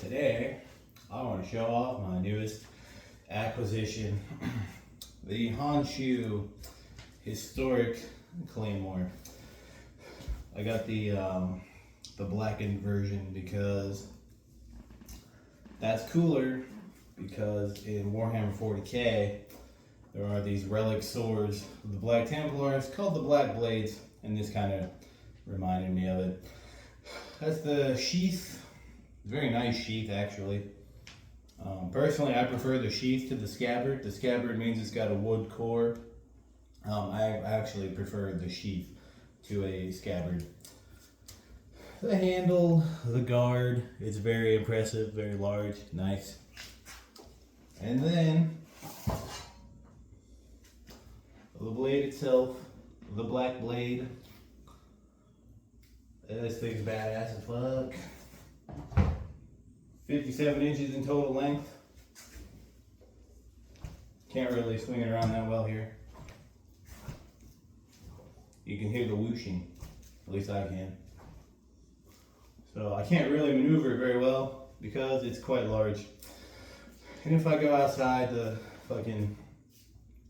Today, I want to show off my newest acquisition, the Honshu Historic Claymore. I got the blackened version because that's cooler, because in Warhammer 40k, there are these relic swords of the Black Templars called the Black Blades, and this kind of reminded me of it. That's the sheath. Very nice sheath, actually. Personally, I prefer the sheath to the scabbard. The scabbard means it's got a wood core. I actually prefer the sheath to a scabbard. The handle, the guard, it's very impressive, very large, nice. And then the blade itself, the black blade. This thing's badass as fuck. 57 inches in total length. Can't really swing it around that well here. You can hear the whooshing, at least I can. So I can't really maneuver it very well because it's quite large. And if I go outside, the fucking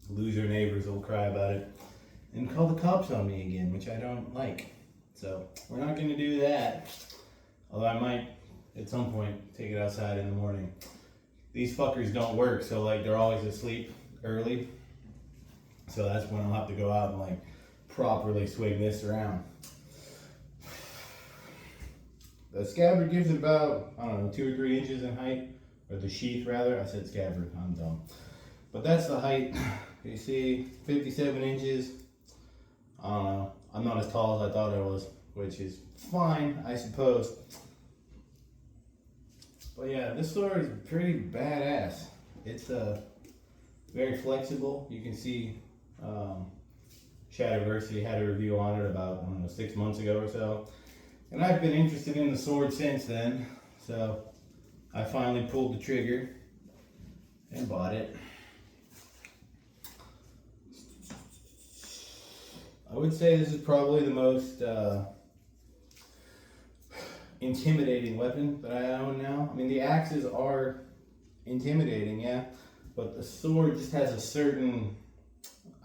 loser neighbors will cry about it and call the cops on me again, which I don't like. So we're not gonna do that. Although I might, at some point, take it outside in the morning. These fuckers don't work, so like they're always asleep early. So that's when I'll have to go out and like properly swing this around. The scabbard gives it about, I don't know, 2 or 3 inches in height, or the sheath rather. I said scabbard, I'm dumb. But that's the height. You see, 57 inches. I don't know. I'm not as tall as I thought I was, which is fine, I suppose. But yeah, this sword is pretty badass. It's very flexible. You can see Shatterversity had a review on it about, I don't know, 6 months ago or so. And I've been interested in the sword since then. So I finally pulled the trigger and bought it. I would say this is probably the most intimidating weapon that I own now. I mean, the axes are intimidating, yeah, but the sword just has a certain,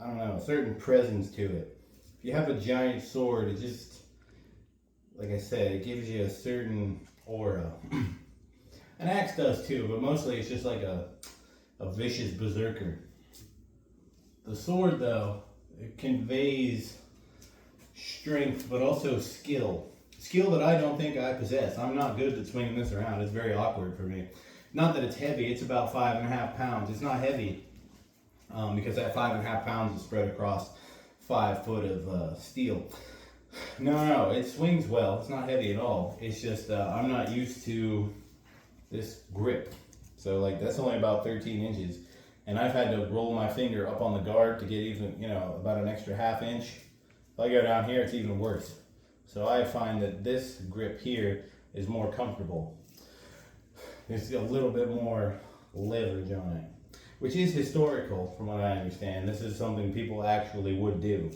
I don't know, a certain presence to it. If you have a giant sword, it just, like I said, it gives you a certain aura. An axe does too, but mostly it's just like a vicious berserker. The sword, though, it conveys strength, but also skill. Skill that I don't think I possess. I'm not good at swinging this around. It's very awkward for me. Not that it's heavy. It's about 5.5 pounds. It's not heavy because that 5.5 pounds is spread across 5 foot of steel. No, it swings well. It's not heavy at all. It's just I'm not used to this grip. So like that's only about 13 inches. And I've had to roll my finger up on the guard to get even, you know, about an extra ½ inch. If I go down here, it's even worse. So I find that this grip here is more comfortable. There's a little bit more leverage on it, which is historical from what I understand. This is something people actually would do.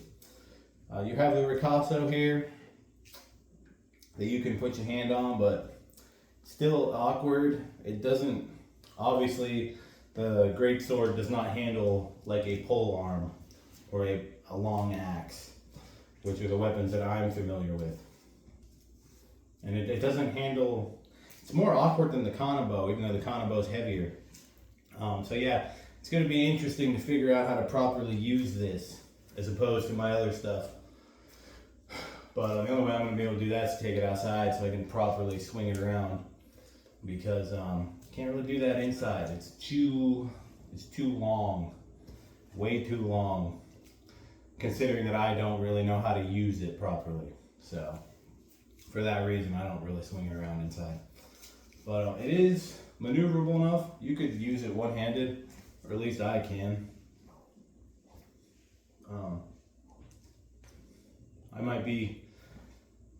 You have the ricasso here that you can put your hand on, but still awkward. It doesn't, obviously, the greatsword does not handle like a pole arm or a long axe, which are the weapons that I'm familiar with. And it doesn't handle, it's more awkward than the Kanabo, even though the Kanabo is heavier. So yeah, it's going to be interesting to figure out how to properly use this as opposed to my other stuff. But the only way I'm going to be able to do that is to take it outside so I can properly swing it around. Because can't really do that inside. It's too long, way too long, considering that I don't really know how to use it properly. So for that reason, I don't really swing it around inside. But it is maneuverable enough. You could use it one-handed, or at least I can. I might be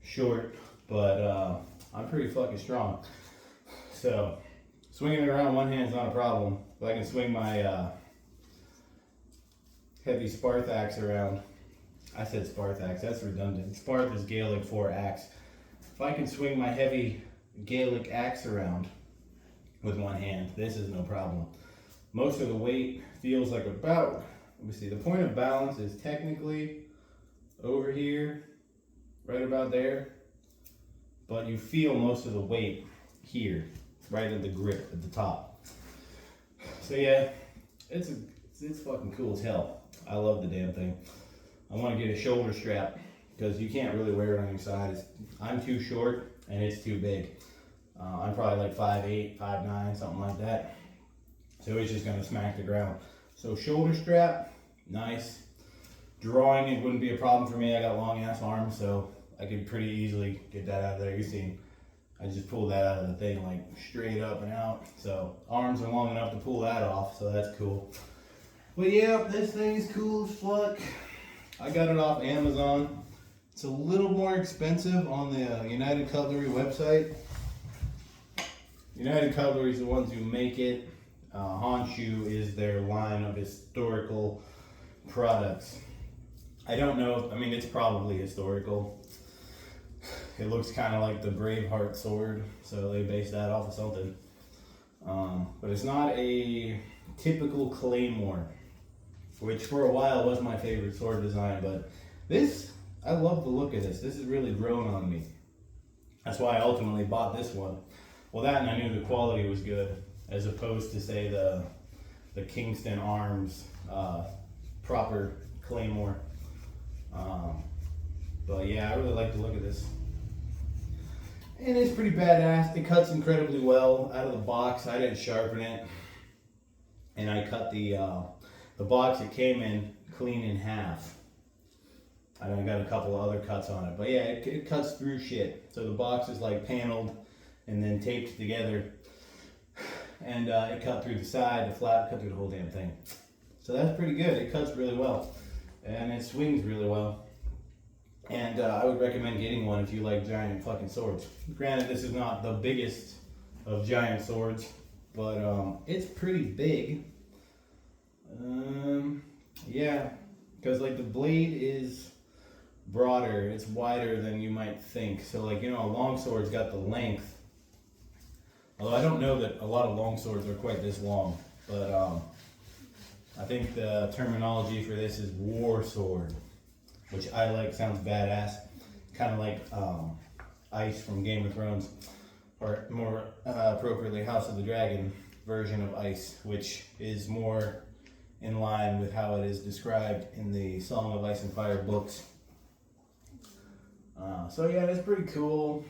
short, but I'm pretty fucking strong. So swinging it around one hand's not a problem. If I can swing my heavy Sparthax around, I said Sparthax, that's redundant. Sparth is Gaelic for axe. If I can swing my heavy Gaelic axe around, with one hand. This is no problem. Most of the weight feels like about, let me see, the point of balance is technically over here, right about there, but you feel most of the weight here, right at the grip at the top. So yeah, it's fucking cool as hell. I love the damn thing. I want to get a shoulder strap because you can't really wear it on your side. I'm too short and it's too big. I'm probably like 5'8", 5'9", something like that. So it's just gonna smack the ground. So shoulder strap, nice. Drawing it wouldn't be a problem for me. I got long ass arms, so I could pretty easily get that out of there. You see, I just pulled that out of the thing like straight up and out. So arms are long enough to pull that off, so that's cool. But yeah, this thing is cool as fuck. I got it off Amazon. It's a little more expensive on the United Cutlery website. United Cutlery is the ones who make it. Honshu is their line of historical products. I don't know, I mean, it's probably historical. It looks kind of like the Braveheart sword, so they based that off of something. But it's not a typical claymore, which for a while was my favorite sword design, but this, I love the look of this. This has really grown on me. That's why I ultimately bought this one. Well, that and I knew the quality was good, as opposed to say the Kingston Arms proper claymore. But yeah, I really like the look of this. And it's pretty badass. It cuts incredibly well out of the box. I didn't sharpen it. And I cut the box it came in clean in half. I got a couple of other cuts on it. But yeah, it cuts through shit. So the box is like paneled and then taped together. And it cut through the side, the flap, cut through the whole damn thing. So that's pretty good. It cuts really well. And it swings really well. And I would recommend getting one if you like giant fucking swords. Granted, this is not the biggest of giant swords, but it's pretty big. Yeah, because like the blade is broader, it's wider than you might think. So like, you know, a long sword's got the length. Although I don't know that a lot of long swords are quite this long, but I think the terminology for this is war sword, which I like, sounds badass. Kind of like Ice from Game of Thrones, or more appropriately House of the Dragon version of Ice, which is more in line with how it is described in the Song of Ice and Fire books. So yeah, that's pretty cool.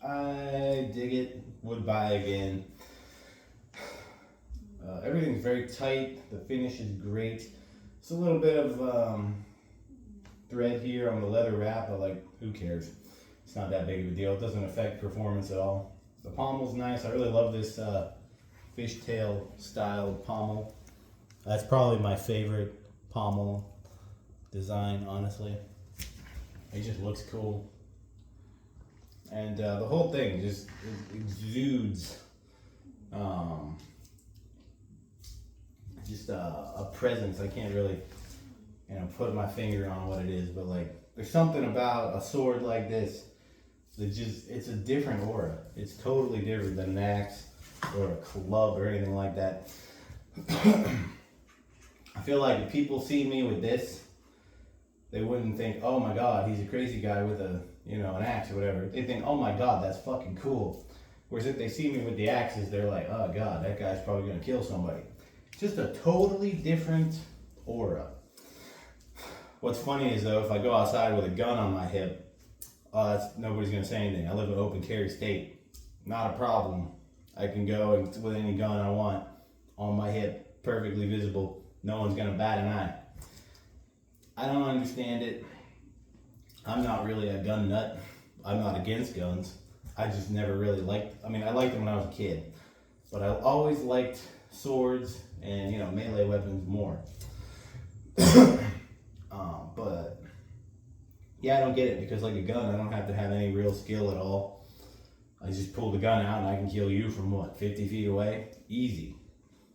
I dig it, would buy again. Everything's very tight, the finish is great. It's a little bit of thread here on the leather wrap, but like, who cares? It's not that big of a deal. It doesn't affect performance at all. The pommel's nice. I really love this fishtail style pommel. That's probably my favorite pommel design, honestly. It just looks cool. And the whole thing just exudes just a presence. I can't really, you know, put my finger on what it is, but like, there's something about a sword like this that just, it's a different aura. It's totally different than an axe or a club or anything like that. I feel like if people see me with this, they wouldn't think, oh my God, he's a crazy guy with a, you know, an axe or whatever. They think, oh my God, that's fucking cool. Whereas if they see me with the axes, they're like, oh God, that guy's probably gonna kill somebody. It's just a totally different aura. What's funny is though, if I go outside with a gun on my hip, nobody's gonna say anything. I live in open carry state. Not a problem. I can go with any gun I want on my hip, perfectly visible. No one's gonna bat an eye. I don't understand it. I'm not really a gun nut. I'm not against guns. I just never really liked, I mean, I liked them when I was a kid, but I always liked swords and, you know, melee weapons more. But yeah, I don't get it, because like a gun, I don't have to have any real skill at all. I just pull the gun out and I can kill you from what, 50 feet away? Easy.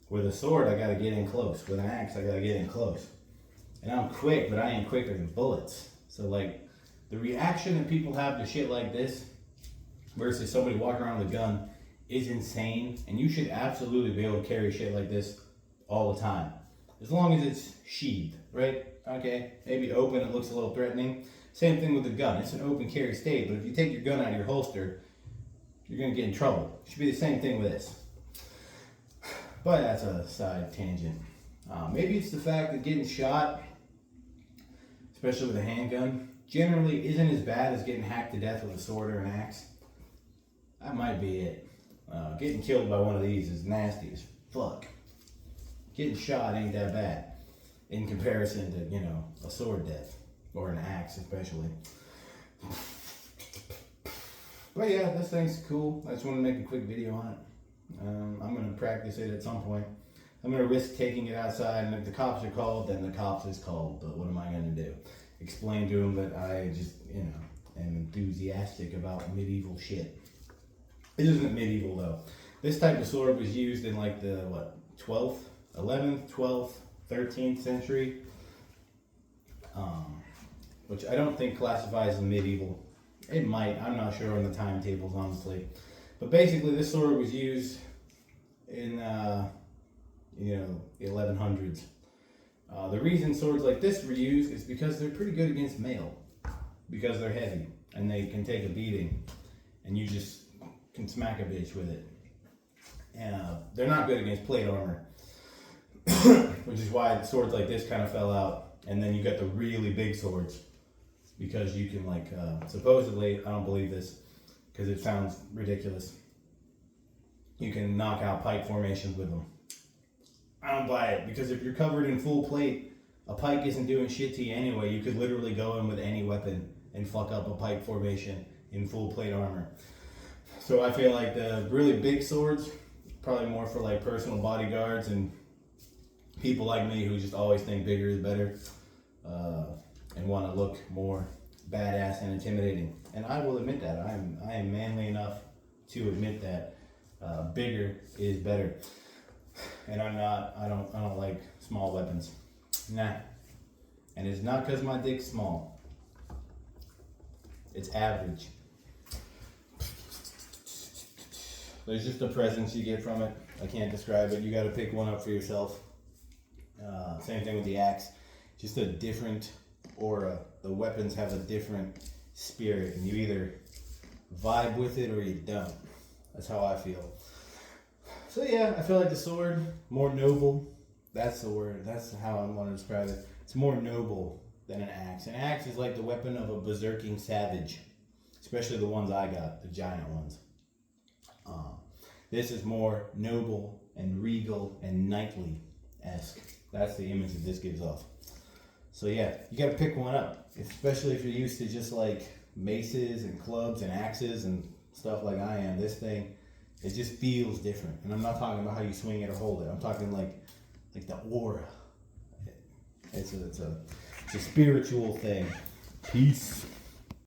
With a sword, I gotta get in close. With an axe, I gotta get in close. And I'm quick, but I ain't quicker than bullets. So like, the reaction that people have to shit like this versus somebody walking around with a gun is insane, and you should absolutely be able to carry shit like this all the time. As long as it's sheathed, right? Okay, maybe open, it looks a little threatening. Same thing with the gun. It's an open carry state, but if you take your gun out of your holster, you're gonna get in trouble. It should be the same thing with this. But that's a side tangent. Maybe it's the fact that getting shot, especially with a handgun, generally isn't as bad as getting hacked to death with a sword or an axe. That might be it. Getting killed by one of these is nasty as fuck. Getting shot ain't that bad in comparison to, you know, a sword death or an axe especially. But yeah, this thing's cool. I just want to make a quick video on it. I'm going to practice it at some point. I'm going to risk taking it outside, and if the cops are called, then the cops is called. But what am I going to do? Explain to them that I just, you know, am enthusiastic about medieval shit. It isn't medieval though. This type of sword was used in like the, what, 12th, 11th, 12th, 13th century. Which I don't think classifies as medieval. It might, I'm not sure on the timetables, honestly. But basically, this sword was used in, you know, the 1100s. The reason swords like this were used is because they're pretty good against mail. Because they're heavy, and they can take a beating. And you just can smack a bitch with it. And they're not good against plate armor. Which is why swords like this kind of fell out. And then you got the really big swords. Because you can, like, supposedly, I don't believe this, because it sounds ridiculous, you can knock out pike formations with them. I don't buy it, because if you're covered in full plate, a pike isn't doing shit to you anyway. You could literally go in with any weapon and fuck up a pike formation in full plate armor. So I feel like the really big swords, probably more for like personal bodyguards and people like me who just always think bigger is better. And want to look more badass and intimidating. And I will admit that. I am manly enough to admit that bigger is better. And I don't like small weapons. Nah. And it's not because my dick's small. It's average. There's just a presence you get from it. I can't describe it. You got to pick one up for yourself. Same thing with the axe. Just a different aura. The weapons have a different spirit, and you either vibe with it or you don't. That's how I feel. So yeah, I feel like the sword, more noble. That's the word. That's how I want to describe it. It's more noble than an axe. An axe is like the weapon of a berserking savage, especially the ones I got, the giant ones. This is more noble and regal and knightly-esque. That's the image that this gives off. So yeah, you gotta pick one up, especially if you're used to just like maces and clubs and axes and stuff like I am. This thing, it just feels different. And I'm not talking about how you swing it or hold it. I'm talking like the aura. It's a spiritual thing. Peace.